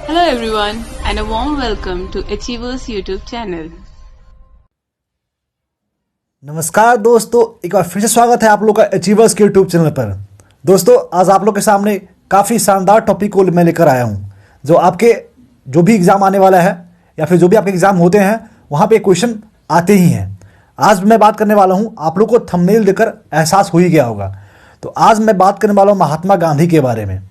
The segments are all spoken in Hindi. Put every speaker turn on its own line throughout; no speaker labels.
Hello everyone and a warm welcome to Achievers YouTube channel.
नमस्कार दोस्तों, एक बार फिर से स्वागत है आप लोग का अचीवर्स के यूट्यूब चैनल पर। दोस्तों, आज आप लोग के सामने काफ़ी शानदार टॉपिक को मैं लेकर आया हूं, जो आपके जो भी एग्ज़ाम आने वाला है या फिर जो भी आपके एग्ज़ाम होते हैं वहां पे क्वेश्चन आते ही हैं। आज मैं बात करने वाला हूं, आप लोग को थंबनेल देखकर एहसास हो ही गया होगा। तो आज मैं बात करने वाला हूँ महात्मा गांधी के बारे में,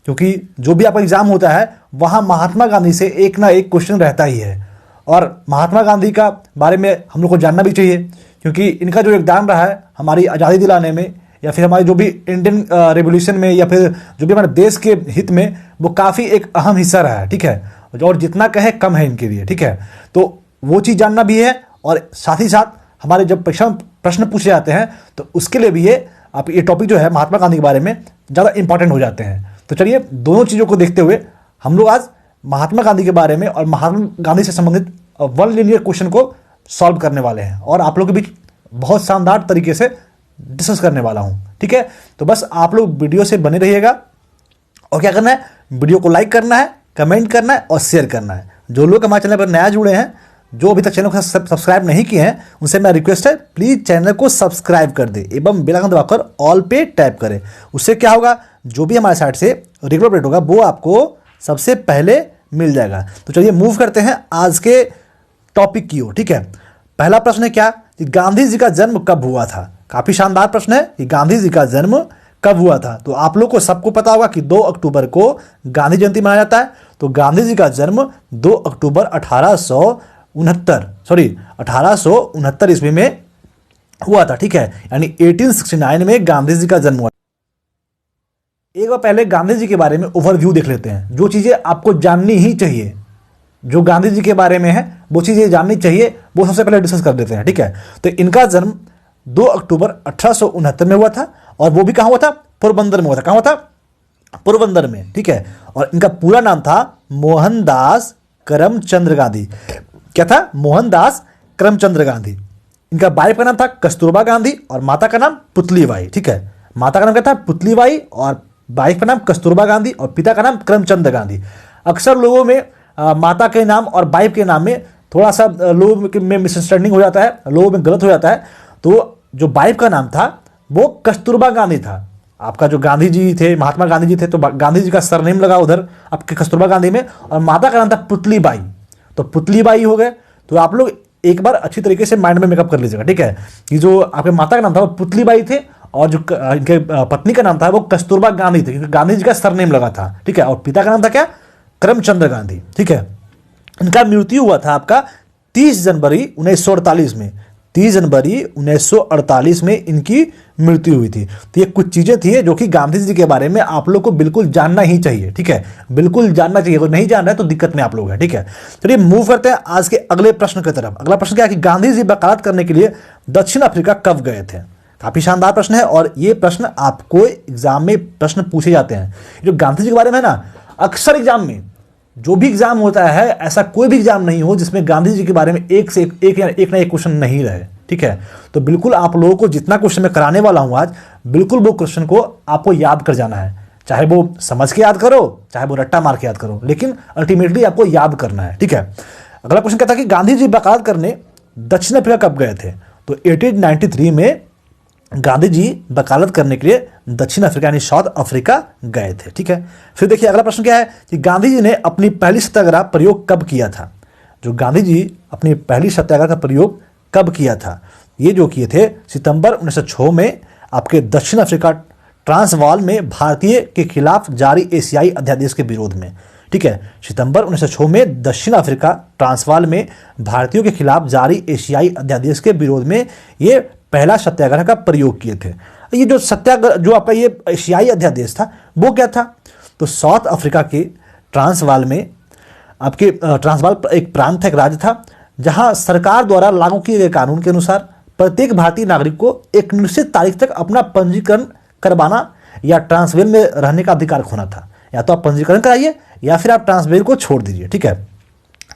क्योंकि जो भी आपका एग्ज़ाम होता है वहाँ महात्मा गांधी से एक ना एक क्वेश्चन रहता ही है। और महात्मा गांधी का बारे में हम लोग को जानना भी चाहिए, क्योंकि इनका जो योगदान रहा है हमारी आज़ादी दिलाने में या फिर हमारे जो भी इंडियन रेवोल्यूशन में या फिर जो भी हमारे देश के हित में, वो काफ़ी एक अहम हिस्सा रहा है। ठीक है, और जितना कहे कम है इनके लिए। ठीक है, तो वो चीज़ जानना भी है, और साथ ही साथ हमारे जब प्रश्न पूछे जाते हैं तो उसके लिए भी ये टॉपिक जो है महात्मा गांधी के बारे में ज़्यादा इंपॉर्टेंट हो जाते हैं। तो चलिए, दोनों चीज़ों को देखते हुए हम लोग आज महात्मा गांधी के बारे में और महात्मा गांधी से संबंधित वन लीनियर क्वेश्चन को सॉल्व करने वाले हैं, और आप लोग के बीच बहुत शानदार तरीके से डिस्कस करने वाला हूं। ठीक है, तो बस आप लोग वीडियो से बने रहिएगा, और क्या करना है, वीडियो को लाइक करना है, कमेंट करना है और शेयर करना है। जो लोग हमारे चैनल पर नया जुड़े हैं, जो अभी तक चैनल को सब्सक्राइब नहीं किए हैं, उनसे मेरा रिक्वेस्ट है, प्लीज़ चैनल को सब्सक्राइब कर दे एवं बेल आइकन दबाकर ऑल पे टैप करें। उससे क्या होगा, जो भी हमारे साइड से रेगुलर अपडेट होगा वो आपको सबसे पहले मिल जाएगा। तो चलिए मूव करते हैं आज के टॉपिक की ओर। ठीक है, पहला प्रश्न है क्या कि गांधी जी का जन्म कब हुआ था। काफ़ी शानदार प्रश्न है कि गांधी जी का जन्म कब हुआ था। तो आप लोग को सबको पता होगा कि 2 अक्टूबर को गांधी जयंती मनाया जाता है। तो गांधी जी का जन्म 2 अक्टूबर 1869 ईस्वी में हुआ था। ठीक है, यानी 1869 में गांधी जी का जन्म हुआ। एक बार पहले गांधी जी के बारे में ओवरव्यू देख लेते हैं, जो चीज़ें आपको जाननी ही चाहिए, जो गांधी जी के बारे में है वो चीज़ें जाननी चाहिए, वो सबसे पहले डिस्कस कर देते हैं। ठीक है, तो इनका जन्म 2 अक्टूबर 1869 में हुआ था, और वो भी कहाँ हुआ था, पोरबंदर में हुआ था। कहाँ हुआ था, पोरबंदर में। ठीक है, और इनका पूरा नाम था मोहनदास करमचंद गांधी। क्या था, मोहनदास करमचंद गांधी। इनका वाइफ का नाम था कस्तूरबा गांधी और माता का नाम पुतलीबाई। ठीक है, माता का नाम क्या था, पुतलीबाई, और वाइफ का नाम कस्तूरबा गांधी और पिता का नाम करमचंद गांधी। अक्सर लोगों में माता के नाम और वाइफ के नाम में थोड़ा सा लोगों में मिसअंडरस्टैंडिंग हो जाता है, लोगों में गलत हो जाता है। तो जो वाइफ का नाम था वो कस्तूरबा गांधी था। आपका जो गांधी जी थे, महात्मा गांधी जी थे, तो गांधी जी का सरनेम लगा उधर आपके कस्तूरबा गांधी में, और माता का नाम था पुतलीबाई, तो पुतलीबाई हो गए। तो आप लोग एक बार अच्छी तरीके से माइंड में मेकअप कर लीजिएगा। ठीक है, कि जो आपके माता का नाम था वो पुतलीबाई थे, और जो इनके पत्नी का नाम था वो कस्तूरबा गांधी थे, क्योंकि गांधी जी का सरनेम लगा था। ठीक है, और पिता का नाम था क्या, करमचंद गांधी। ठीक है, इनका मृत्यु हुआ था आपका 30 जनवरी 1948 में। 30 जनवरी 1948 में इनकी मृत्यु हुई थी। तो ये कुछ चीज़ें थी जो कि गांधी जी के बारे में आप लोग को बिल्कुल जानना ही चाहिए। ठीक है, बिल्कुल जानना चाहिए, अगर नहीं जान रहे तो दिक्कत में आप लोग हैं। ठीक है, चलिए मूव करते हैं आज के अगले प्रश्न की तरफ। अगला प्रश्न क्या है कि गांधी जी वकालत करने के लिए दक्षिण अफ्रीका कब गए थे। काफ़ी शानदार प्रश्न है, और ये प्रश्न आपको एग्जाम में प्रश्न पूछे जाते हैं। जो गांधी जी के बारे में है ना, अक्सर एग्जाम में जो भी एग्जाम होता है, ऐसा कोई भी एग्जाम नहीं हो जिसमें गांधी जी के बारे में एक ना एक क्वेश्चन नहीं रहे। ठीक है, तो बिल्कुल आप लोगों को जितना क्वेश्चन मैं कराने वाला हूं आज, बिल्कुल वो क्वेश्चन को आपको याद कर जाना है। चाहे वो समझ के याद करो, चाहे वो रट्टा मार के याद करो, लेकिन अल्टीमेटली आपको याद करना है। ठीक है, अगला क्वेश्चन क्या था कि गांधी जी वकालत करने दक्षिण अफ्रीका कब गए थे। तो 1893 में गांधी जी वकालत करने के लिए दक्षिण अफ्रीका यानी साउथ अफ्रीका गए थे। ठीक है, फिर देखिए अगला प्रश्न क्या है कि गांधी जी ने अपनी पहली सत्याग्रह प्रयोग कब किया था। जो गांधी जी अपनी पहली सत्याग्रह का प्रयोग कब किया था, ये जो किए थे सितंबर 1906 में आपके दक्षिण अफ्रीका ट्रांसवाल में भारतीय के खिलाफ जारी एशियाई अध्यादेश के विरोध में। ठीक है, सितंबर 1906 में दक्षिण अफ्रीका ट्रांसवाल में भारतीयों के खिलाफ जारी एशियाई अध्यादेश के विरोध में ये पहला सत्याग्रह का प्रयोग किए थे। ये जो सत्याग्रह, जो आपका ये एशियाई अध्यादेश था, वो क्या था, तो साउथ अफ्रीका के ट्रांसवाल में आपके ट्रांसवाल एक प्रांत था, एक राज्य था, जहां सरकार द्वारा लागू किए गए कानून के अनुसार प्रत्येक भारतीय नागरिक को एक निश्चित तारीख तक अपना पंजीकरण करवाना या ट्रांसवेल में रहने का अधिकार खोना था। या तो आप पंजीकरण कराइए या फिर आप ट्रांसवेल को छोड़ दीजिए। ठीक है,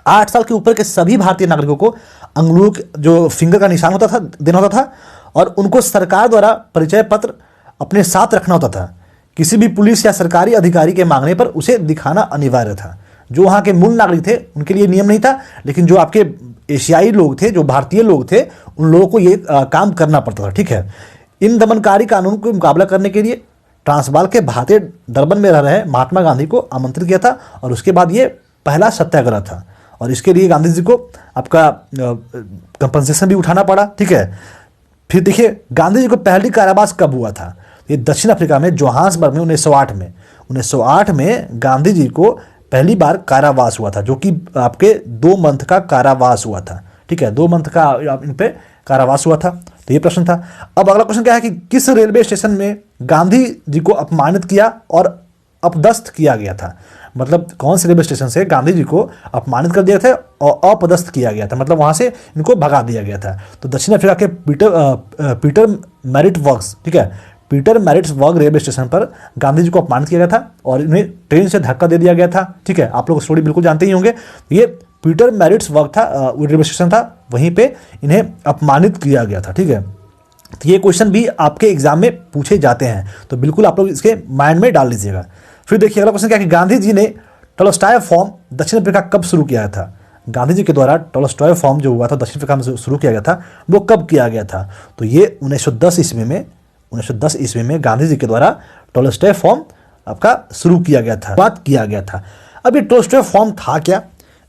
8 साल के ऊपर के सभी भारतीय नागरिकों को अंगुलियों जो फिंगर का निशान होता था देना होता था, और उनको सरकार द्वारा परिचय पत्र अपने साथ रखना होता था। किसी भी पुलिस या सरकारी अधिकारी के मांगने पर उसे दिखाना अनिवार्य था। जो वहाँ के मूल नागरिक थे उनके लिए नियम नहीं था, लेकिन जो आपके एशियाई लोग थे, जो भारतीय लोग थे, उन लोगों को ये काम करना पड़ता था। ठीक है, इन दमनकारी कानून को मुकाबला करने के लिए ट्रांसवाल के भारतीय डरबन में रह रहे महात्मा गांधी को आमंत्रित किया था, और उसके बाद ये पहला सत्याग्रह था, और इसके लिए गांधी जी को आपका कंपनसेशन भी उठाना पड़ा। ठीक है, फिर देखिए गांधी जी को पहली कारावास कब हुआ था? ये दक्षिण अफ्रीका में जोहान्सबर्ग में 1908 में गांधी जी को पहली बार कारावास हुआ था, जो कि आपके 2 मंथ का कारावास हुआ था। ठीक है, 2 मंथ का इन पे कारावास हुआ था। तो ये प्रश्न था। अब अगला क्वेश्चन क्या है कि किस रेलवे स्टेशन में गांधी जी को अपमानित किया और अपदस्थ किया गया था? मतलब कौन से रेलवे स्टेशन से गांधी जी को अपमानित कर दिया था और अपदस्थ किया गया था, मतलब वहां से इनको भगा दिया गया था? तो दक्षिण अफ्रीका के पीटर मैरिट वर्क्स, ठीक है, पीटर मैरिट्स वर्ग रेलवे स्टेशन पर गांधी जी को अपमानित किया गया था और इन्हें ट्रेन से धक्का दे दिया गया था। ठीक है, आप लोग स्टोरी बिल्कुल जानते ही होंगे। ये पीटर मैरिट्स वर्ग था, रेलवे स्टेशन था, वहीं पे इन्हें अपमानित किया गया था। ठीक है, तो ये क्वेश्चन भी आपके एग्जाम में पूछे जाते हैं, तो बिल्कुल आप लोग इसके माइंड में डाल लीजिएगा। फिर देखिए अगला क्वेश्चन क्या है कि गांधी जी ने टॉलस्टॉय फॉर्म दक्षिण अफ्रीका कब शुरू किया था? गांधी जी के द्वारा टॉलस्टॉय फॉर्म जो हुआ था दक्षिण अफ्रीका में शुरू किया गया था, वो कब किया गया था? तो ये 1910 ईस्वी में गांधी जी के द्वारा टॉलस्टॉय फॉर्म आपका शुरू किया गया था, बात किया गया था। अब ये टॉलस्टॉय फॉर्म था क्या,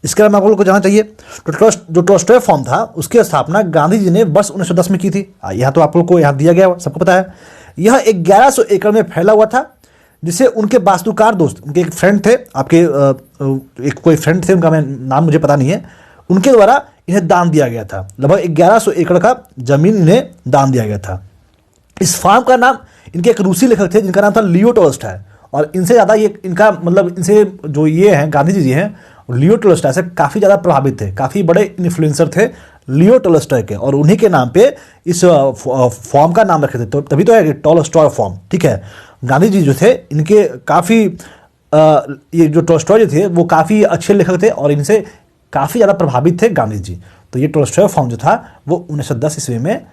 इसके बारे में आप लोगों को जानना चाहिए। तो जो टॉलस्टॉय फॉर्म था उसकी स्थापना गांधी जी ने वर्ष 1910 में की थी। यहाँ तो आप लोग को यहाँ दिया गया, सबको पता है। यह 1100 एकड़ में फैला हुआ था, जिसे उनके वास्तुकार दोस्त, उनके एक फ्रेंड थे, आपके एक कोई फ्रेंड थे, उनका मैं नाम मुझे पता नहीं है, उनके द्वारा इन्हें दान दिया गया था। लगभग 1100 एकड़ का जमीन इन्हें दान दिया गया था। इस फार्म का नाम इनके एक रूसी लेखक थे जिनका नाम था लियो टॉलस्टॉय, और इनसे ज़्यादा ये इनका मतलब इनसे जो ये हैं गांधी जी हैं लियो टॉलस्टॉय से काफ़ी ज़्यादा प्रभावित थे, काफ़ी बड़े इन्फ्लुएंसर थे लियो टॉलस्टॉय के, और उन्हीं के नाम पे इस फॉर्म का नाम रखे थे। तो तभी तो है कि टॉलस्टॉय फॉर्म। ठीक है, गांधी जी जो थे इनके काफ़ी ये जो टॉलस्टॉय जो थे वो काफ़ी अच्छे लेखक थे और इनसे काफ़ी ज़्यादा प्रभावित थे गांधी जी। तो ये टॉलस्टॉय फॉर्म जो था वो 1910 ईस्वी में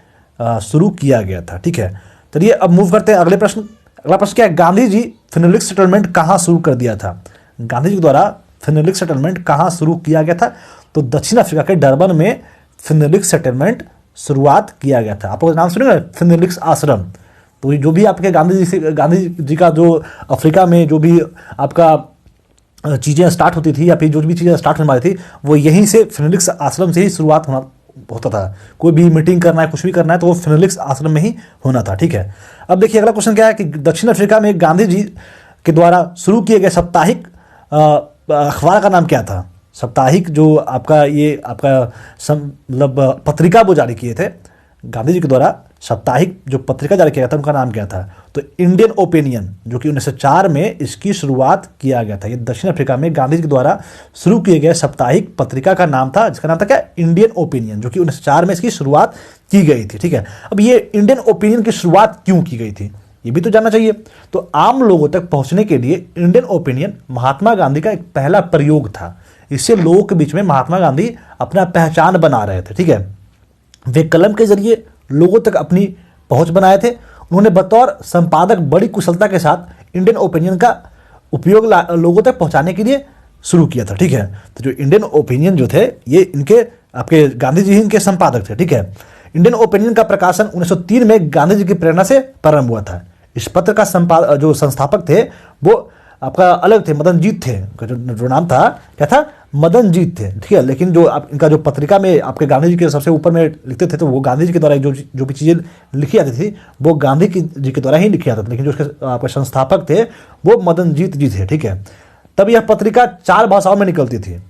शुरू किया गया था। ठीक है, चलिए अब मूव करते हैं अगले प्रश्न। अगला प्रश्न क्या है, गांधी जी फिनोलिक सेटलमेंट कहाँ शुरू कर दिया था? गांधी जी द्वारा फिनोलिक सेटलमेंट कहाँ शुरू किया गया था? तो दक्षिण अफ्रीका के डरबन में फिनोलिक सेटलमेंट शुरुआत किया गया था। आप लोग नाम सुनेंगे फिनोलिक्स आश्रम। तो जो भी आपके गांधी जी का जो अफ्रीका में जो भी आपका चीज़ें स्टार्ट होती थी या फिर जो भी चीज़ें स्टार्ट होने वाली थी वो यहीं से फिनोलिक्स आश्रम से ही शुरुआत होता था। कोई भी मीटिंग करना है, कुछ भी करना है तो वो फिनोलिक्स आश्रम में ही होना था। ठीक है, अब देखिए अगला क्वेश्चन क्या है कि दक्षिण अफ्रीका में गांधी जी के द्वारा शुरू किए गए साप्ताहिक अखबार का नाम क्या था? साप्ताहिक जो आपका ये आपका मतलब पत्रिका वो जारी किए थे गांधी जी के द्वारा, साप्ताहिक जो पत्रिका जारी किया था उनका नाम क्या था? तो इंडियन ओपिनियन, जो कि 1904 में इसकी शुरुआत किया गया था। ये दक्षिण अफ्रीका में गांधी जी के द्वारा शुरू किए गए साप्ताहिक पत्रिका का नाम था, जिसका नाम था क्या? इंडियन ओपिनियन, जो कि 1904 में इसकी शुरुआत की गई थी। ठीक है, अब ये इंडियन ओपिनियन की शुरुआत क्यों की गई थी ये भी तो जानना चाहिए। तो आम लोगों तक पहुंचने के लिए इंडियन ओपिनियन महात्मा गांधी का एक पहला प्रयोग था। इससे लोगों के बीच में महात्मा गांधी अपना पहचान बना रहे थे। ठीक है, वे कलम के जरिए लोगों तक अपनी पहुंच बनाए थे। उन्होंने बतौर संपादक बड़ी कुशलता के साथ इंडियन ओपिनियन का उपयोग लोगों तक पहुंचाने के लिए शुरू किया था। ठीक है, तो जो इंडियन ओपिनियन जो थे ये इनके आपके गांधी जी ही इनके संपादक थे। ठीक है, इंडियन ओपिनियन का प्रकाशन 1903 में गांधी जी की प्रेरणा से प्रारंभ हुआ था। इस पत्र का जो संस्थापक थे वो आपका अलग थे, मदन जीत थे, जो नाम था क्या था? मदन जीत थे। ठीक है, लेकिन जो इनका जो पत्रिका में आपके गांधी जी के सबसे ऊपर में लिखते थे तो वो गांधी जी के द्वारा जो भी चीज़ें लिखी जाती थी वो गांधी जी के द्वारा ही लिखी जाती थी, लेकिन जो उसके आपके संस्थापक थे वो मदन जीत जी थे। ठीक है, तब यह पत्रिका 4 भाषाओं में निकलती थी।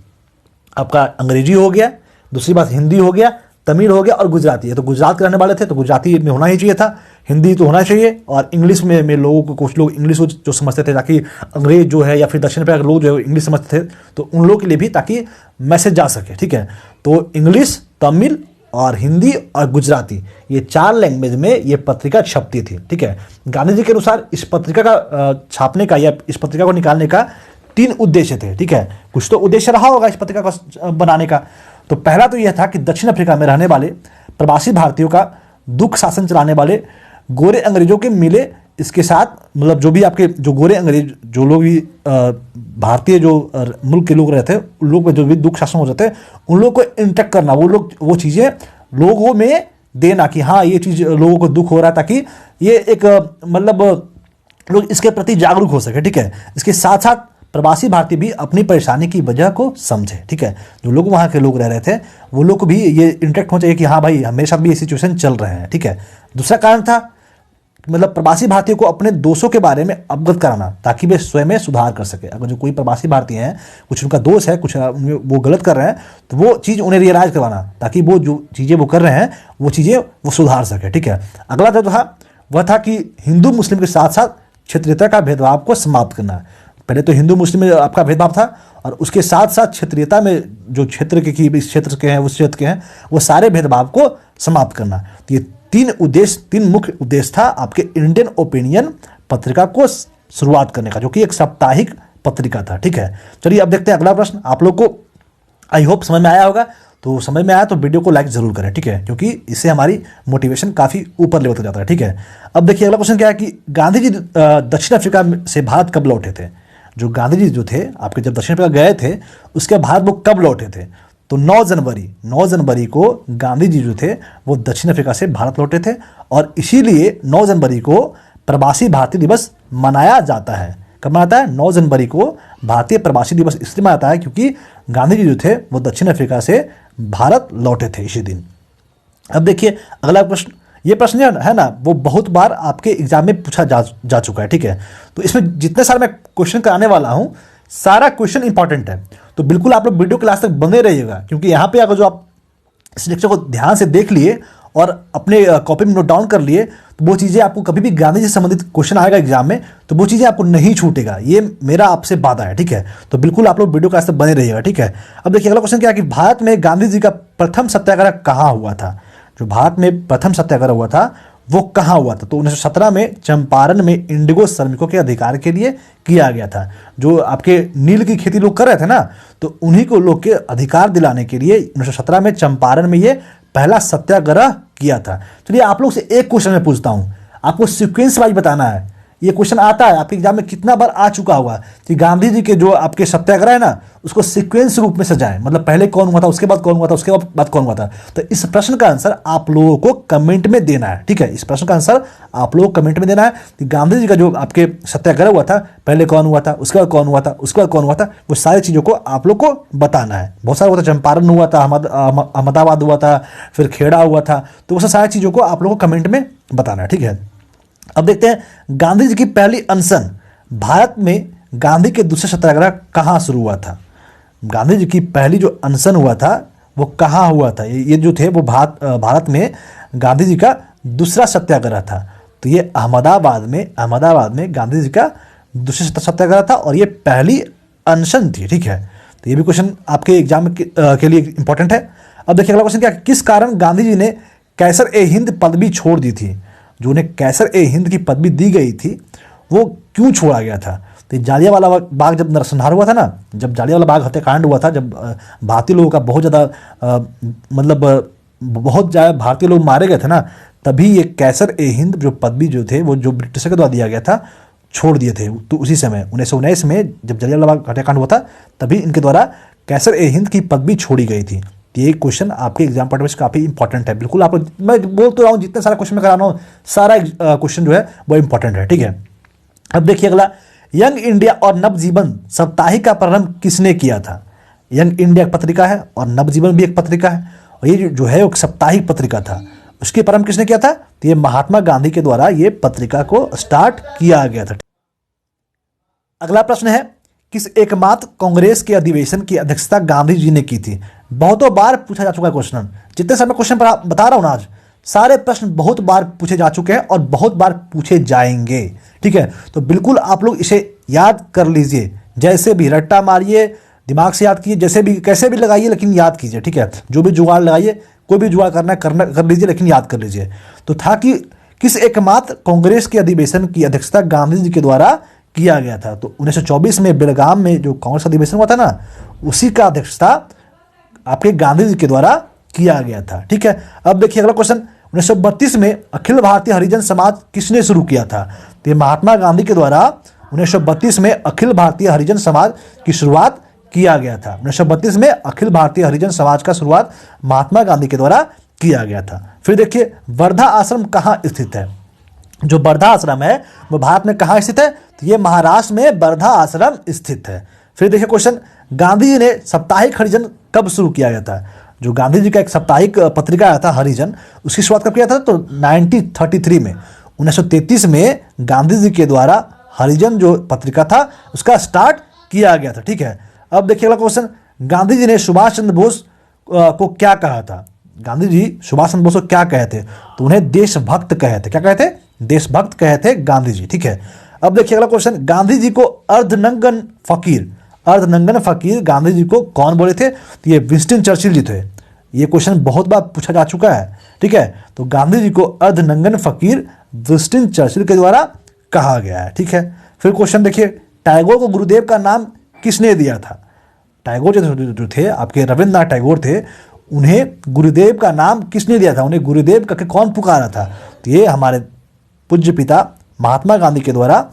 आपका अंग्रेजी हो गया, दूसरी बात हिंदी हो गया, तमिल हो गया और गुजराती है। तो गुजरात के रहने वाले थे तो गुजराती में होना ही चाहिए था, हिंदी तो होना चाहिए, और इंग्लिश में लोगों को कुछ लोग इंग्लिश जो समझते थे, ताकि अंग्रेज जो है या फिर दक्षिण अफ्रीका के लोग जो है इंग्लिश समझते थे तो उन लोगों के लिए भी ताकि मैसेज जा सके। ठीक है, तो इंग्लिश, तमिल और हिंदी और गुजराती, ये 4 लैंग्वेज में ये पत्रिका छपती थी। ठीक है, गांधी जी के अनुसार इस पत्रिका का छापने का या इस पत्रिका को निकालने का 3 उद्देश्य थे। ठीक है, कुछ तो उद्देश्य रहा होगा इस पत्रिका को बनाने का। तो पहला तो यह था कि दक्षिण अफ्रीका में रहने वाले प्रवासी भारतीयों का दुख शासन चलाने वाले गोरे अंग्रेजों के मिले इसके साथ मतलब जो भी आपके जो गोरे अंग्रेज जो लोग भी भारतीय जो मुल्क के लोग रहते हैं उन लोग पे जो भी दुख शासन हो जाते हैं उन लोग को इंटरेक्ट करना, वो चीज़ें लोगों में देना कि हाँ ये चीज़ लोगों को दुख हो रहा है, ताकि ये एक मतलब लोग इसके प्रति जागरूक हो सके। ठीक है, इसके साथ साथ प्रवासी भारतीय भी अपनी परेशानी की वजह को समझे। ठीक है, जो लोग वहाँ के लोग रह रहे थे वो लोग को भी ये इंटरेक्ट होना चाहिए कि हाँ भाई मेरे साथ भी ये सिचुएशन चल रहे हैं। ठीक है, दूसरा कारण था मतलब प्रवासी भारतीयों को अपने दोषों के बारे में अवगत कराना, ताकि वे स्वयं में सुधार कर सके। अगर जो कोई प्रवासी भारतीय हैं, कुछ उनका दोष है, कुछ वो गलत कर रहे हैं, तो वो चीज़ उन्हें रियलाइज करवाना, ताकि वो जो चीज़ें वो कर रहे हैं वो चीज़ें वो सुधार सके। ठीक है, अगला जो था वह था कि हिंदू मुस्लिम के साथ साथ क्षेत्रीयता का भेदभाव को समाप्त करना। पहले तो हिंदू मुस्लिम में आपका भेदभाव था, और उसके साथ साथ क्षेत्रीयता में जो क्षेत्र के कि इस क्षेत्र के हैं उस क्षेत्र के हैं, वो सारे भेदभाव को समाप्त करना। तो ये तीन मुख्य उद्देश्य था आपके इंडियन ओपिनियन पत्रिका को शुरुआत करने का, जो कि एक साप्ताहिक पत्रिका था। ठीक है, चलिए अब देखते हैं अगला प्रश्न। आप लोग को आई होप समझ में आया होगा, तो समझ में आया तो वीडियो को लाइक जरूर करें। ठीक है, क्योंकि इससे हमारी मोटिवेशन काफ़ी ऊपर लेवल तक जाता है। ठीक है, अब देखिए अगला क्वेश्चन क्या है कि गांधी जी दक्षिण अफ्रीका से भारत कब लौटे थे। जो गांधी जी जो थे आपके जब दक्षिण अफ्रीका गए थे उसके बाद वो कब लौटे थे, तो 9 जनवरी को गांधी जी जो थे वो दक्षिण अफ्रीका से भारत लौटे थे, और इसीलिए 9 जनवरी को प्रवासी भारतीय दिवस मनाया जाता है। कब मनाता है? 9 जनवरी को भारतीय प्रवासी दिवस इसलिए मनाता है क्योंकि गांधी जी जो थे वो दक्षिण अफ्रीका से भारत लौटे थे इसी दिन। अब देखिए अगला प्रश्न, ये प्रश्न है ना वो बहुत बार आपके एग्जाम में पूछा जा चुका है। ठीक है, तो इसमें जितने सारे मैं क्वेश्चन कराने वाला हूं सारा क्वेश्चन इंपॉर्टेंट है, तो बिल्कुल आप लोग वीडियो क्लास तक बने रहिएगा, क्योंकि यहाँ पे अगर जो आप इस लेक्चर को ध्यान से देख लिए और अपने कॉपी में नोट डाउन कर लिए तो वो चीज़ें आपको कभी भी गांधी जी से संबंधित क्वेश्चन आएगा एग्जाम में तो वो चीज़ें आपको नहीं छूटेगा, ये मेरा आपसे वादा है। ठीक है, तो बिल्कुल आप लोग वीडियो क्लास तक बने रहिएगा। ठीक है, अब देखिए अगला क्वेश्चन क्या है कि भारत में गांधी जी का प्रथम सत्याग्रह कहाँ हुआ था। जो भारत में प्रथम सत्याग्रह हुआ था वो कहाँ हुआ था, तो 1917 में चंपारण में इंडिगो श्रमिकों के अधिकार के लिए किया गया था। जो आपके नील की खेती लोग कर रहे थे ना, तो उन्हीं को लोग के अधिकार दिलाने के लिए 1917 में चंपारण में ये पहला सत्याग्रह किया था। चलिए आप लोग से एक क्वेश्चन मैं पूछता हूँ, आपको सीक्वेंस वाइज बताना है। ये क्वेश्चन आता है आपके एग्जाम में कितना बार आ चुका होगा कि गांधी जी के जो आपके सत्याग्रह है ना उसको सीक्वेंस रूप में सजाएं, मतलब पहले कौन हुआ था, उसके बाद कौन हुआ था, उसके बाद कौन हुआ था। तो इस प्रश्न का आंसर आप लोगों को कमेंट में देना है। ठीक है, इस प्रश्न का आंसर आप लोगों को कमेंट में देना है कि गांधी जी का जो आपके सत्याग्रह हुआ था पहले कौन हुआ था, उसके बाद कौन हुआ था, उसके बाद कौन हुआ था, वो सारी चीज़ों को आप लोग को बताना है। बहुत सारा हुआ था, चंपारण हुआ था, अहमदाबाद हुआ था, फिर खेड़ा हुआ था, तो वो सारी चीज़ों को आप लोग को कमेंट में बताना है। ठीक है, अब देखते हैं गांधी जी की पहली अनशन भारत में गांधी के दूसरे सत्याग्रह कहाँ शुरू हुआ था। गांधी जी की पहली जो अनशन हुआ था वो कहाँ हुआ था, ये जो थे वो भारत में गांधी जी का दूसरा सत्याग्रह था। तो ये अहमदाबाद में गांधी जी का दूसरा सत्याग्रह था और ये पहली अनशन थी। ठीक है, तो ये भी क्वेश्चन आपके एग्जाम के लिए इंपॉर्टेंट है। अब देखिए अगला क्वेश्चन क्या, किस कारण गांधी जी ने कैसर ए हिंद पदवी छोड़ दी थी। जो उन्हें कैसर ए हिंद की पदवी दी गई थी वो क्यों छोड़ा गया था। तो जालियांवाला बाग जब नरसंहार हुआ था ना, जब जालियांवाला बाग हत्याकांड हुआ था, जब भारतीय लोगों का बहुत ज़्यादा भारतीय लोग मारे गए थे ना, तभी ये कैसर ए हिंद जो पदवी जो थे वो जो ब्रिटिशर के द्वारा दिया गया था छोड़ दिए थे। तो उसी समय 1919 में जब जालियांवाला बाग हत्याकांड हुआ था तभी इनके द्वारा कैसर ए हिंद की पदवी छोड़ी गई थी। ये क्वेश्चन आपके एग्जाम पॉइंट में काफ़ी इंपॉर्टेंट है। बिल्कुल आप मैं बोल तो रहा हूँ जितने सारा क्वेश्चन मैं करा रहा हूँ सारा क्वेश्चन जो है वो इंपॉर्टेंट है। ठीक है, अब देखिए अगला, यंग इंडिया और नवजीवन साप्ताहिक का प्रारंभ किसने किया था। यंग इंडिया एक पत्रिका है और नवजीवन भी एक पत्रिका है, और ये जो है एक साप्ताहिक पत्रिका था। उसके प्रारंभ किसने किया था, तो ये महात्मा गांधी के द्वारा ये पत्रिका को स्टार्ट किया गया था। अगला प्रश्न है, किस एकमात्र कांग्रेस के अधिवेशन की अध्यक्षता गांधी जी ने की थी। बहुतों बार पूछा जा चुका है क्वेश्चन, जितने सारे क्वेश्चन बता रहा हूं ना आज सारे प्रश्न बहुत बार पूछे जा चुके हैं और बहुत बार पूछे जाएंगे। ठीक है, तो बिल्कुल आप लोग इसे याद कर लीजिए, जैसे भी रट्टा मारिए, दिमाग से याद कीजिए, जैसे भी कैसे भी लगाइए लेकिन याद कीजिए। ठीक है, जो भी जुगाड़ लगाइए, कोई भी जुगाड़ कर लीजिए लेकिन याद कर लीजिए। तो था कि किस एकमात्र कांग्रेस के अधिवेशन की अध्यक्षता गांधी जी के द्वारा किया गया था। तो 1924 में बेलगाम में जो कांग्रेस अधिवेशन हुआ था ना, उसी का अध्यक्षता आपके गांधी जी के द्वारा किया गया था। ठीक है, अब देखिए अगला क्वेश्चन, 1932 में अखिल भारतीय हरिजन समाज किसने शुरू किया था। तो ये महात्मा गांधी के द्वारा 1932 में अखिल भारतीय हरिजन समाज की शुरुआत किया गया था। 1932 में अखिल भारतीय हरिजन समाज का शुरुआत महात्मा गांधी के द्वारा किया गया था। फिर देखिए वर्धा आश्रम कहाँ स्थित है। जो वर्धा आश्रम है वो भारत में कहाँ स्थित है, तो ये महाराष्ट्र में वर्धा आश्रम स्थित है। फिर देखिए क्वेश्चन, गांधी जी ने साप्ताहिक हरिजन कब शुरू किया गया था। जो गांधी जी का एक साप्ताहिक पत्रिका आया था हरिजन, उसकी शुरुआत कब किया था, तो 1933 में 1933 में गांधी जी के द्वारा हरिजन जो पत्रिका था उसका स्टार्ट किया गया था। ठीक है, अब देखिए अगला क्वेश्चन, गांधी जी ने सुभाष चंद्र बोस को क्या कहा था। गांधी जी सुभाष चंद्र बोस को क्या कहे थे, तो उन्हें देशभक्त कहे थे। क्या कहे थे, देशभक्त कहे थे गांधी जी। ठीक है, अब देखिए अगला क्वेश्चन, गांधी जी को अर्धनंगन फकीर गांधी जी को कौन बोले थे, तो ये विंस्टन चर्चिल जी थे। ये क्वेश्चन बहुत बार पूछा जा चुका है। ठीक है, तो गांधी जी को अर्धनंगन फकीर विंस्टन चर्चिल के द्वारा कहा गया है। ठीक है, फिर क्वेश्चन देखिए, टैगोर को गुरुदेव का नाम किसने दिया था। टैगोर जो थे आपके रविंद्रनाथ टैगोर थे, उन्हें गुरुदेव का नाम किसने दिया था, उन्हें गुरुदेव करके कौन पुकारा था, तो ये हमारे पूज्य पिता महात्मा गांधी के द्वारा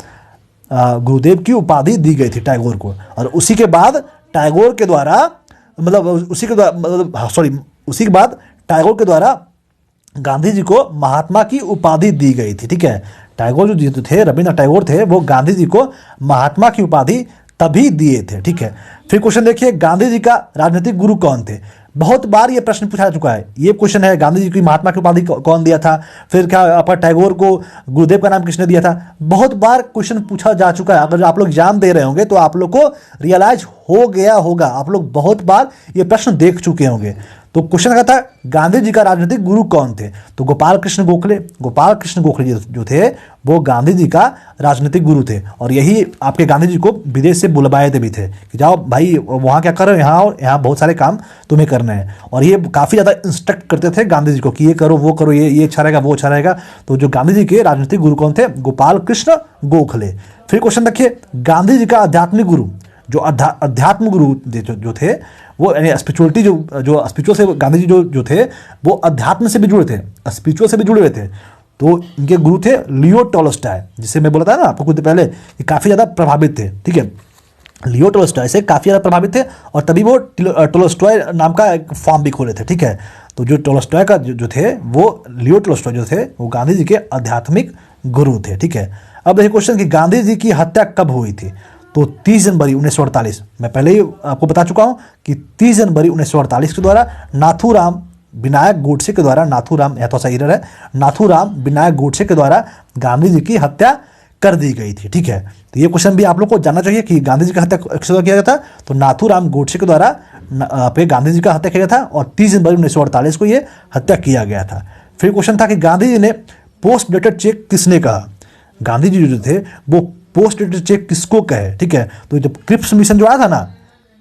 गुरुदेव की उपाधि दी गई थी टैगोर को। और उसी के बाद टैगोर के द्वारा टैगोर के द्वारा गांधी जी को महात्मा की उपाधि दी गई थी। ठीक है, टैगोर जो थे, रविंद्रनाथ टैगोर थे, वो गांधी जी को महात्मा की उपाधि तभी दिए थे। ठीक है, फिर क्वेश्चन देखिए, गांधी जी का राजनीतिक गुरु कौन थे। बहुत बार ये प्रश्न पूछा जा चुका है। ये क्वेश्चन है, गांधी जी की महात्मा की उपाधि कौन दिया था, फिर क्या आपका टैगोर को गुरुदेव का नाम किसने दिया था। बहुत बार क्वेश्चन पूछा जा चुका है। अगर आप लोग एग्जाम दे रहे होंगे तो आप लोग को रियलाइज हो गया होगा, आप लोग बहुत बार ये प्रश्न देख चुके होंगे। तो क्वेश्चन का था गांधी जी का राजनीतिक गुरु कौन थे, तो गोपाल कृष्ण गोखले जो थे वो गांधी जी का राजनीतिक गुरु थे। और यही आपके गांधी जी को विदेश से बुलवाए थे भी थे कि जाओ भाई वहाँ क्या कर रहे हो, यहाँ बहुत सारे काम तुम्हें करने हैं। और ये काफ़ी ज़्यादा इंस्ट्रक्ट करते थे गांधी जी को कि ये करो वो करो, ये अच्छा रहेगा वो अच्छा रहेगा। तो जो गांधी जी के राजनीतिक गुरु कौन थे, गोपाल कृष्ण गोखले। फिर क्वेश्चन रखिए, गांधी जी का आध्यात्मिक गुरु, जो अध्यात्म गुरु जो थे, वो यानी स्पिरिचुअलिटी जो स्पिरिचुअल से गांधी जी जो थे वो अध्यात्म से भी जुड़े थे, स्पिरिचुअल से भी जुड़े हुए थे। तो इनके गुरु थे लियो टॉलस्टॉय, जिससे मैं बोला था ना आपको कुछ देर पहले कि काफ़ी ज़्यादा प्रभावित थे। ठीक है, लियो टॉलस्टॉय से काफ़ी ज़्यादा प्रभावित थे और तभी वो टॉलस्टॉय नाम का एक फॉर्म भी खोले थे। ठीक है, तो जो टॉलस्टॉय का जो थे वो लियो टॉलस्टॉय जो थे वो गांधी जी के आध्यात्मिक गुरु थे। ठीक है, अब देखिए क्वेश्चन कि गांधी जी की हत्या कब हुई थी, तो 30 जनवरी 1948। मैं पहले ही आपको बता चुका हूं कि 30 जनवरी 1948 के द्वारा नाथूराम विनायक गोडसे के द्वारा, नाथूराम यह तो सही है, नाथूराम विनायक गोडसे के द्वारा गांधी जी की हत्या कर दी गई थी। ठीक है, तो ये क्वेश्चन भी आप लोग को जानना चाहिए कि गांधी जी का हत्या किया गया था, तो नाथूराम गोडसे के द्वारा पे गांधी जी का हत्या किया गया था और 30 जनवरी 1948 को ये हत्या किया गया था। फिर क्वेश्चन था कि गांधी जी ने पोस्ट डेटेड चेक किसने कहा। गांधी जी जो थे वो पोस्ट डेटेड चेक किसको कहे। ठीक है, तो जब क्रिप्स मिशन जो आया था ना,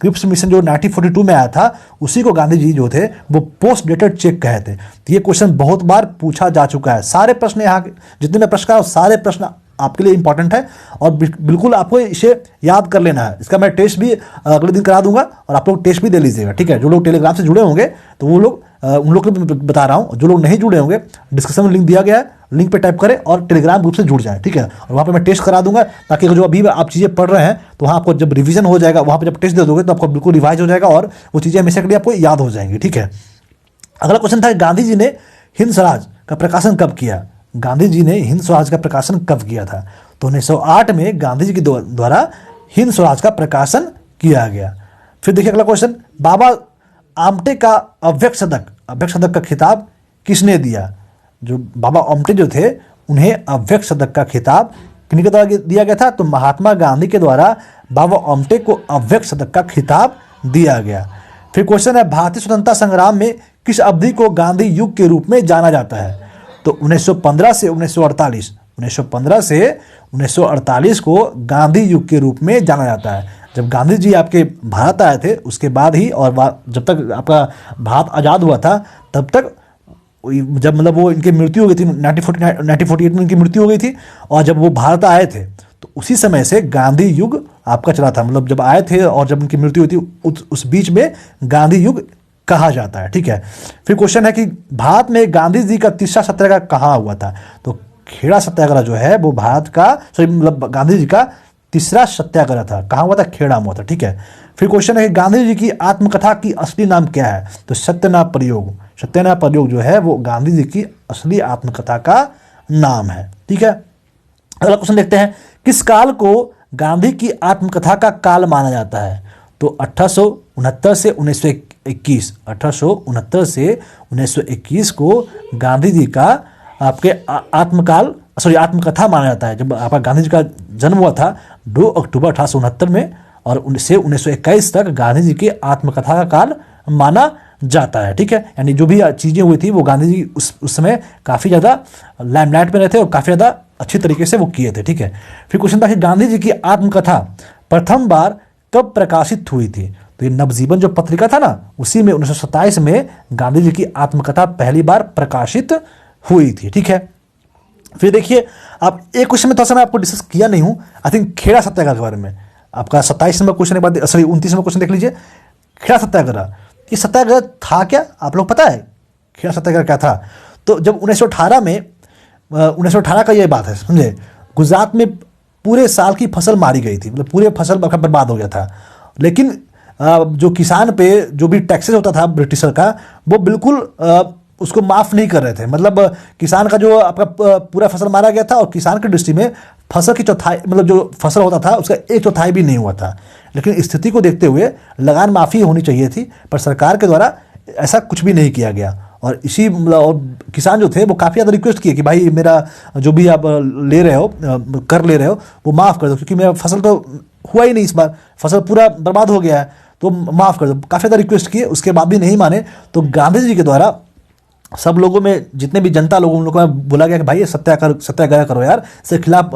क्रिप्स मिशन जो 1942 में आया था, उसी को गांधी जी जो थे वो पोस्ट डेटेड चेक कहे थे। तो ये क्वेश्चन बहुत बार पूछा जा चुका है। सारे प्रश्न यहाँ जितने मैं प्रश्न कहा सारे प्रश्न आपके लिए इंपॉर्टेंट है और बिल्कुल आपको इसे याद कर लेना है। इसका मैं टेस्ट भी अगले दिन करा दूंगा और आप लोग टेस्ट भी दे लीजिएगा। ठीक है, जो लोग टेलीग्राम से जुड़े होंगे तो वो लोग उन लोग को भी बता रहा हूँ, जो लोग नहीं जुड़े होंगे डिस्क्रिप्शन में लिंक दिया गया है, लिंक पे टाइप करें और टेलीग्राम ग्रुप से जुड़ जाएं। ठीक है, और वहाँ पे मैं टेस्ट करा दूंगा ताकि जो अभी आप चीज़ें पढ़ रहे हैं तो वहाँ आपको जब रिवीजन हो जाएगा, वहाँ पे जब टेस्ट दे दोगे तो आपको बिल्कुल रिवाइज हो जाएगा और वो चीज़ें हमेशा के लिए आपको याद हो जाएंगी। ठीक है, अगला क्वेश्चन था गांधी जी ने हिंद स्वराज का प्रकाशन कब किया। गांधी जी ने हिंद स्वराज का प्रकाशन कब किया था, तो 1908 में गांधी जी के द्वारा हिंद स्वराज का प्रकाशन किया गया। फिर देखिए अगला क्वेश्चन, बाबा आमटे का अव्यक्त सदक का खिताब किसने दिया। जो बाबा आमटे जो थे उन्हें अव्यक्त सदक का खिताब किनके द्वारा दिया गया था, तो महात्मा गांधी के द्वारा बाबा आमटे को अव्यक्त सदक का खिताब दिया गया। फिर क्वेश्चन है, भारतीय स्वतंत्रता संग्राम में किस अवधि को गांधी युग के रूप में जाना जाता है, तो 1915 से 1948, 1915 से 1948 को गांधी युग के रूप में जाना जाता है। जब गांधी जी आपके भारत आए थे उसके बाद ही, और जब तक आपका भारत आज़ाद हुआ था तब तक, जब मतलब वो इनकी मृत्यु हो गई थी 1948 में इनकी मृत्यु हो गई थी, और जब वो भारत आए थे तो उसी समय से गांधी युग आपका चला था। मतलब जब आए थे और जब उनकी मृत्यु हुई थी उस बीच में गांधी युग कहा जाता है। ठीक है, फिर क्वेश्चन है कि भारत में गांधी जी का तीसरा सत्याग्रह कहाँ हुआ था, तो खेड़ा सत्याग्रह जो है वो भारत का मतलब गांधी जी का तीसरा सत्याग्रह था। कहाँ हुआ था? खेड़ा में हुआ था। ठीक है। फिर क्वेश्चन है कि गांधी जी की आत्मकथा की असली नाम क्या है? तो सत्यनारायण प्रयोग। सत्यनारायण प्रयोग जो है वो गांधी जी की असली आत्मकथा का नाम है। ठीक है। अगला क्वेश्चन देखते हैं, किस काल को गांधी की आत्मकथा का काल माना जाता है? तो 1869 से 1921, 1869 से 1921 को गांधी जी का आपके आत्मकथा माना जाता है। जब आपका गांधी जी का जन्म हुआ था 2 अक्टूबर 1869 में, और उनसे 1921 तक गांधी जी की आत्मकथा का काल माना जाता है। ठीक है। यानी जो भी चीज़ें हुई थी वो गांधी जी उस समय काफ़ी ज़्यादा लाइमलाइट में रहते और काफ़ी ज़्यादा अच्छी तरीके से वो किए थे। ठीक है। फिर क्वेश्चन था कि गांधी जी की आत्मकथा प्रथम बार कब प्रकाशित हुई थी? तो ये नवजीवन जो पत्रिका था ना, उसी में 1927 में गांधी जी की आत्मकथा पहली बार प्रकाशित हुई थी। ठीक है। फिर देखिए, आप एक क्वेश्चन में थोड़ा सा मैं आपको डिस्कस किया नहीं हूं, आई थिंक खेड़ा सत्याग्रह के बारे में। आपका 27 नंबर क्वेश्चन के बाद 29 नंबर क्वेश्चन देख लीजिए। खेड़ा सत्याग्रह, ये सत्याग्रह था क्या? आप लोग पता है खेड़ा सत्याग्रह क्या था? तो जब 1918 में 1918 का ये बात है, समझे, गुजरात में पूरे साल की फसल मारी गई थी, मतलब पूरे फसल बर्बाद हो गया था। लेकिन जो किसान पे जो भी टैक्सेस होता था ब्रिटिशर का, वो बिल्कुल उसको माफ़ नहीं कर रहे थे। मतलब किसान का जो आपका पूरा फसल मारा गया था, और किसान की दृष्टि में फसल की चौथाई, मतलब जो फसल होता था उसका 1/4 भी नहीं हुआ था। लेकिन स्थिति को देखते हुए लगान माफ़ी होनी चाहिए थी, पर सरकार के द्वारा ऐसा कुछ भी नहीं किया गया। और इसी और किसान जो थे वो काफ़ी ज़्यादा रिक्वेस्ट किए कि भाई मेरा जो भी आप ले रहे हो, कर ले रहे हो, वो माफ़ कर दो, क्योंकि मेरा फसल तो हुआ ही नहीं, इस बार फसल पूरा बर्बाद हो गया है, तो माफ़ कर दो। काफ़ी ज़्यादा रिक्वेस्ट किए, उसके बाद भी नहीं माने। तो गांधी जी के द्वारा सब लोगों में, जितने भी जनता लोगों, उन लोगों को बोला गया कि भाई ये सत्याग्रह करो यार, इसके खिलाफ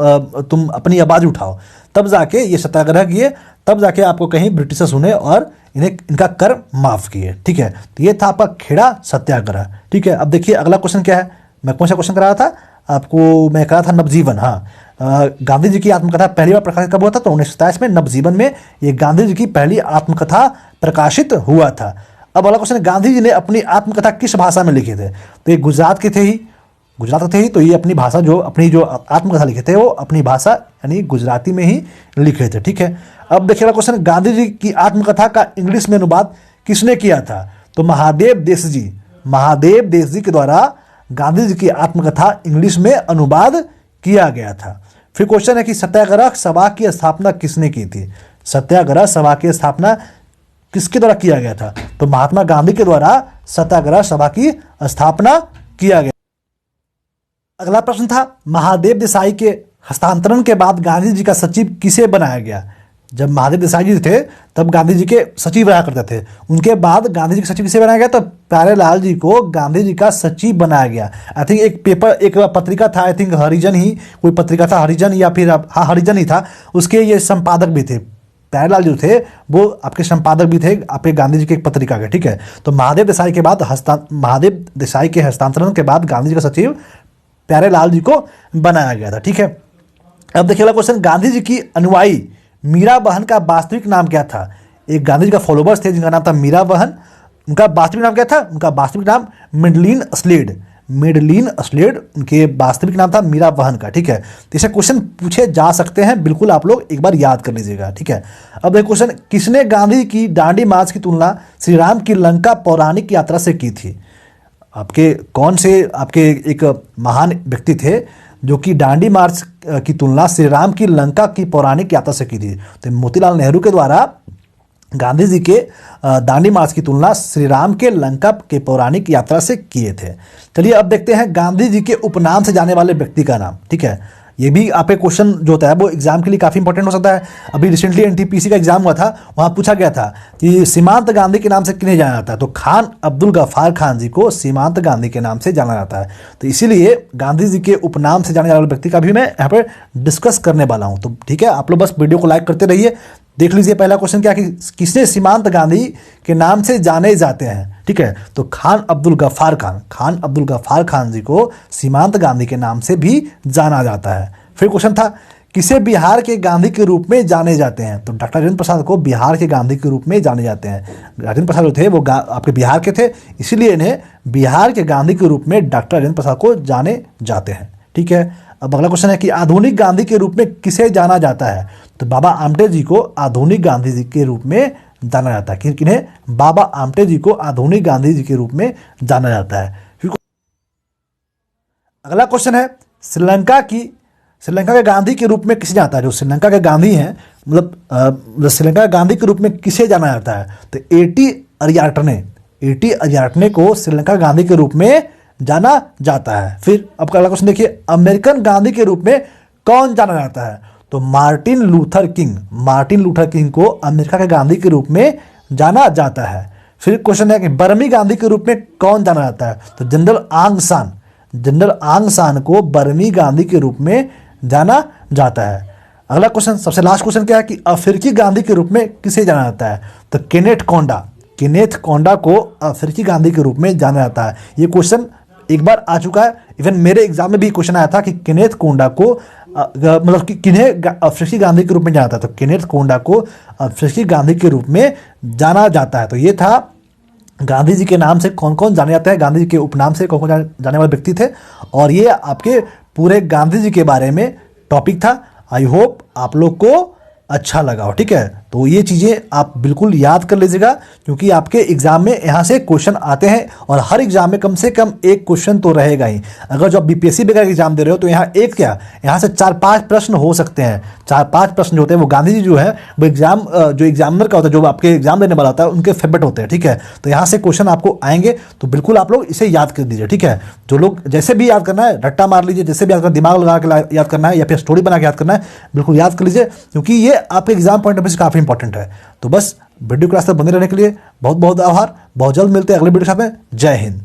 तुम अपनी आवाज़ उठाओ। तब जाके ये सत्याग्रह किए, तब जाके आपको कहीं ब्रिटिशर सुने और इनका कर माफ़ किए। ठीक है। तो ये था आपका खेड़ा सत्याग्रह। ठीक है। अब देखिए अगला क्वेश्चन क्या है। मैं कौन सा क्वेश्चन करा था आपको? मैं करा था नवजीवन। हाँ, गांधी जी की आत्मकथा पहली बार प्रकाशित कब हुआ था? तो 1927 में नवजीवन में ये गांधी जी की पहली आत्मकथा प्रकाशित हुआ था। अब अगला क्वेश्चन, गांधी जी ने अपनी आत्मकथा किस भाषा में लिखे थे? तो ये गुजरात के थे ही, तो ये अपनी भाषा अपनी जो आत्मकथा लिखे थे वो अपनी भाषा यानी गुजराती में ही लिखे थे। ठीक है। अब देखिए अगला क्वेश्चन, गांधी जी की आत्मकथा का इंग्लिश में अनुवाद किसने किया था? तो महादेव देश जी के द्वारा गांधी जी की आत्मकथा इंग्लिश में अनुवाद किया गया था। फिर क्वेश्चन है कि सत्याग्रह सभा की स्थापना किसने की थी? सत्याग्रह सभा की स्थापना किसके द्वारा किया गया था? तो महात्मा गांधी के द्वारा सत्याग्रह सभा की स्थापना किया गया। अगला प्रश्न था, महादेव देसाई के हस्तांतरण के बाद गांधी जी का सचिव किसे बनाया गया? जब महादेव देसाई जी थे तब गांधी जी के सचिव रहा करते थे, उनके बाद गांधी जी के सचिव किसे बनाया गया? तो प्यारेलाल जी को गांधी जी का सचिव बनाया गया। आई थिंक एक पत्रिका था, आई थिंक हरिजन ही कोई पत्रिका था, हरिजन या फिर हाँ हरिजन ही था, उसके ये संपादक भी थे। प्यारेलाल जो थे वो आपके संपादक भी थे आपके गांधी जी के एक पत्रिका के। ठीक है। तो महादेव देसाई के हस्तांतरण के बाद गांधी जी का सचिव प्यारेलाल जी को बनाया गया था। ठीक है। अब देखिए अगला क्वेश्चन, गांधी जी की अनुयायी मीरा बहन का वास्तविक नाम क्या था? एक गांधी जी का फॉलोवर्स थे जिनका नाम था मीरा बहन, उनका वास्तविक नाम क्या था? उनका वास्तविक नाम मेडलिन अस्लेड, उनके वास्तविक नाम था मीरा बहन का। ठीक है। तो इसे क्वेश्चन पूछे जा सकते हैं, बिल्कुल आप लोग एक बार याद कर लीजिएगा। ठीक है। अब एक क्वेश्चन, किसने गांधी की दांडी मार्च की तुलना श्री राम की लंका पौराणिक यात्रा से की थी? आपके कौन से आपके एक महान व्यक्ति थे जो कि दांडी मार्च की तुलना श्री राम की लंका की पौराणिक यात्रा से की थी? तो मोतीलाल नेहरू के द्वारा गांधी जी के दांडी मार्च की तुलना श्री राम के लंका के पौराणिक यात्रा से किए थे। चलिए अब देखते हैं गांधी जी के उपनाम से जाने वाले व्यक्ति का नाम। ठीक है। ये भी आपके क्वेश्चन जो होता है वो एग्जाम के लिए काफ़ी इंपॉर्टेंट हो सकता है। अभी रिसेंटली एनटीपीसी का एग्जाम हुआ था, वहाँ पूछा गया था कि सीमांत गांधी के नाम से किन्हें जाना जाता है? तो खान अब्दुल गफ्फार खान जी को सीमांत गांधी के नाम से जाना जाता है। तो इसीलिए गांधी जी के उपनाम से जाने वाले व्यक्ति का भी मैं यहाँ पर डिस्कस करने वाला हूँ। तो ठीक है, आप लोग बस वीडियो को लाइक करते रहिए। देख लीजिए पहला क्वेश्चन क्या कि किसने सीमांत गांधी के नाम से जाने जाते हैं? ठीक है। तो खान अब्दुल गफ्फार खान जी को सीमांत गांधी के नाम से भी जाना जाता है। फिर क्वेश्चन था, किसे बिहार के गांधी के रूप में जाने जाते हैं? तो डॉक्टर राजेंद्र प्रसाद को बिहार के गांधी के रूप में जाने जाते हैं। राजेंद्र प्रसाद जो थे वो आपके बिहार के थे, इसीलिए इन्हें बिहार के गांधी के रूप में डॉक्टर राजेंद्र प्रसाद को जाने जाते हैं। ठीक है। अब अगला क्वेश्चन है कि आधुनिक गांधी के रूप में किसे जाना जाता है? तो बाबा आमटे जी को आधुनिक गांधी जी के रूप में जाना जाता है। किन्हें? बाबा आमटे जी को आधुनिक गांधी जी के रूप में जाना जाता है। फिर अगला क्वेश्चन है श्रीलंका के गांधी के रूप में किसे जाता है? जो श्रीलंका के गांधी हैं, मतलब श्रीलंका के गांधी के रूप में किसे जाना जाता है? तो एटी अरियार्टने को श्रीलंका गांधी के रूप में जाना जाता है। फिर अब अगला क्वेश्चन देखिए, अमेरिकन गांधी के रूप में कौन जाना जाता है? तो मार्टिन लूथर किंग को अमेरिका के गांधी के रूप में जाना जाता है। फिर क्वेश्चन है कि बर्मी गांधी के रूप में कौन जाना जाता है? तो जनरल आंग सान को बर्मी गांधी के रूप में जाना जाता है। अगला क्वेश्चन, सबसे लास्ट क्वेश्चन क्या है कि अफ्रीकी गांधी के रूप में किसे जाना जाता है? तो केनेथ कोंडा को अफ्रीकी गांधी के रूप में जाना जाता है। ये क्वेश्चन एक बार आ चुका है, इवन मेरे एग्जाम में भी क्वेश्चन आया था कि केनेथ कोंडा को मतलब कि किन्हें अफ्रीकी गांधी के रूप में जाना जाता है? तो केनेथ कोंडा को अफ्रीकी गांधी के रूप में जाना जाता है। तो ये था गांधी जी के नाम से कौन कौन जाने जाते हैं, गांधी जी के उपनाम से कौन कौन जाने वाले व्यक्ति थे, और ये आपके पूरे गांधी जी के बारे में टॉपिक था। आई होप आप लोग को अच्छा लगा हो, ठीक है। तो ये चीज़ें आप बिल्कुल याद कर लीजिएगा, क्योंकि आपके एग्जाम में यहाँ से क्वेश्चन आते हैं और हर एग्जाम में कम से कम एक क्वेश्चन तो रहेगा ही। अगर जो आप बीपीएससी वगैरह एग्जाम दे रहे हो तो यहाँ से 4-5 प्रश्न हो सकते हैं। 4-5 प्रश्न जो होते हैं वो गांधी जी जो है वो जो एग्जामिनर का होता है, जो आपके एग्जाम देने वाला होता है, उनके फेवरेट होते हैं, ठीक है। तो यहाँ से क्वेश्चन आपको आएंगे, तो बिल्कुल आप लोग इसे याद कर दीजिए, ठीक है। जो लोग जैसे भी याद करना है रट्टा मार लीजिए, जैसे भी याद करना, दिमाग लगा के याद करना है या फिर स्टोरी बना के याद करना है, बिल्कुल याद कर लीजिए, क्योंकि ये आपके एग्जाम पॉइंट ऑफ व्यू से काफी इंपॉर्टेंट है। तो बस वीडियो क्लास तक बने रहने के लिए बहुत बहुत आभार। बहुत जल्द मिलते हैं अगले वीडियो के साथ में। जय हिंद।